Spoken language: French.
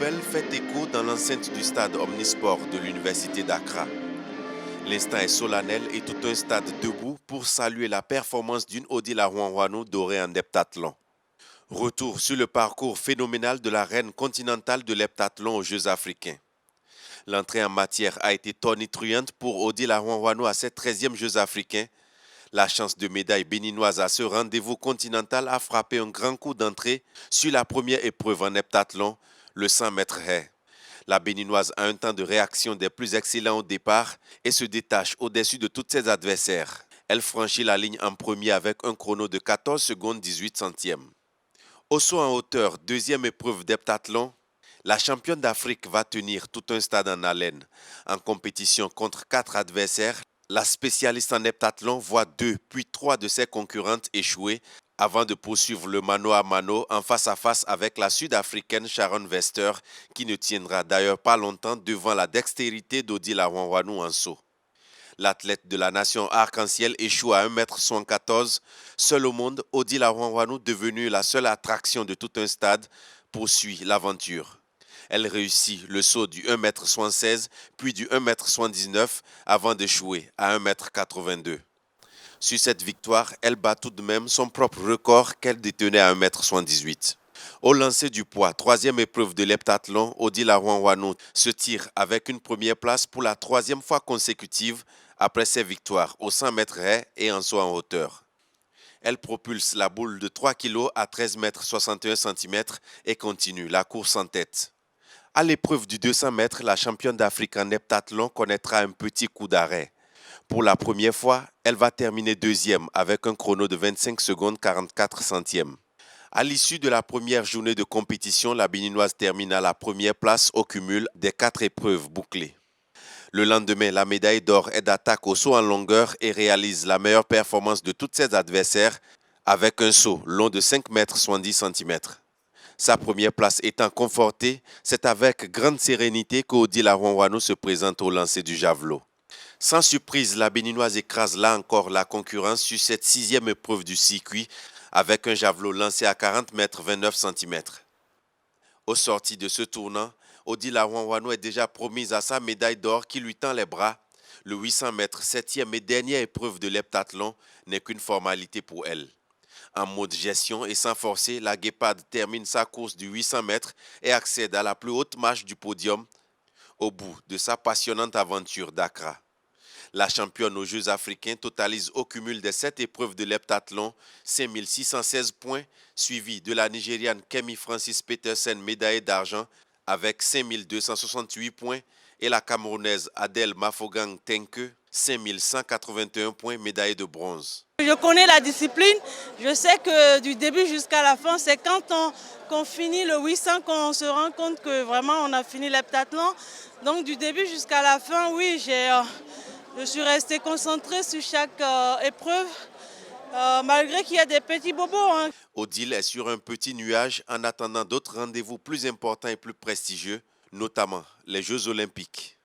nouvelle fait écho dans l'enceinte du stade omnisport de l'Université d'Accra. L'instant est solennel et tout un stade debout pour saluer la performance d'une Odile Arwan-Wanou dorée en heptathlon. Retour sur le parcours phénoménal de la reine continentale de l'heptathlon aux Jeux africains. L'entrée en matière a été tonitruante pour Odile Arwan-Wanou à ses 13e Jeux africains. La chance de médaille béninoise à ce rendez-vous continental a frappé un grand coup d'entrée sur la première épreuve en heptathlon, le 100 mètres haies. La béninoise a un temps de réaction des plus excellents au départ et se détache au-dessus de tous ses adversaires. Elle franchit la ligne en premier avec un chrono de 14 secondes 18 centièmes. Au saut en hauteur, deuxième épreuve d'heptathlon, la championne d'Afrique va tenir tout un stade en haleine. En compétition contre 4 adversaires, la spécialiste en heptathlon voit 2 puis 3 de ses concurrentes échouer avant de poursuivre le mano à mano en face à face avec la sud-africaine Sharon Vester qui ne tiendra d'ailleurs pas longtemps devant la dextérité d'Odile Arwan-Wanou en saut. L'athlète de la nation arc-en-ciel échoue à 1,74 m. Seule au monde, Odile Arwan-Wanou, devenue la seule attraction de tout un stade, poursuit l'aventure. Elle réussit le saut du 1,76 m puis du 1,79 m avant d'échouer à 1,82 m. Sur cette victoire, elle bat tout de même son propre record qu'elle détenait à 1,78 m. Au lancer du poids, troisième épreuve de l'heptathlon, Odile Arwan-Wanou se tire avec une première place pour la troisième fois consécutive après ses victoires au 100 mètres haies et en saut en hauteur. Elle propulse la boule de 3 kg à 13,61 m et continue la course en tête. À l'épreuve du 200 mètres, la championne d'Afrique en heptathlon connaîtra un petit coup d'arrêt. Pour la première fois, elle va terminer deuxième avec un chrono de 25 secondes 44 centièmes. À l'issue de la première journée de compétition, la béninoise termine à la première place au cumul des 4 épreuves bouclées. Le lendemain, la médaille d'or est d'attaque au saut en longueur et réalise la meilleure performance de tous ses adversaires avec un saut long de 5,70 m. Sa première place étant confortée, c'est avec grande sérénité qu'Odile Arwan-Wanou se présente au lancer du javelot. Sans surprise, la béninoise écrase là encore la concurrence sur cette 6e épreuve du circuit avec un javelot lancé à 40,29 m. Au sorti de ce tournant, Odile Arwan-Wanou est déjà promise à sa médaille d'or qui lui tend les bras. Le 800 mètres, 7e et dernière épreuve de l'heptathlon, n'est qu'une formalité pour elle. En mode gestion et sans forcer, la guéparde termine sa course du 800 mètres et accède à la plus haute marche du podium au bout de sa passionnante aventure d'Accra. La championne aux Jeux africains totalise au cumul des 7 épreuves de l'heptathlon 5616 points, suivie de la Nigériane Kemi Francis Petersen, médaillée d'argent, avec 5268 points, et la Camerounaise Adel Mafogang Tenke, 5181 points, médaillée de bronze. Je connais la discipline, je sais que du début jusqu'à la fin, c'est quand on finit le 800 qu'on se rend compte que vraiment on a fini l'heptathlon. Donc du début jusqu'à la fin, oui, je suis restée concentrée sur chaque épreuve, malgré qu'il y a des petits bobos. Odile est sur un petit nuage en attendant d'autres rendez-vous plus importants et plus prestigieux, notamment les Jeux olympiques.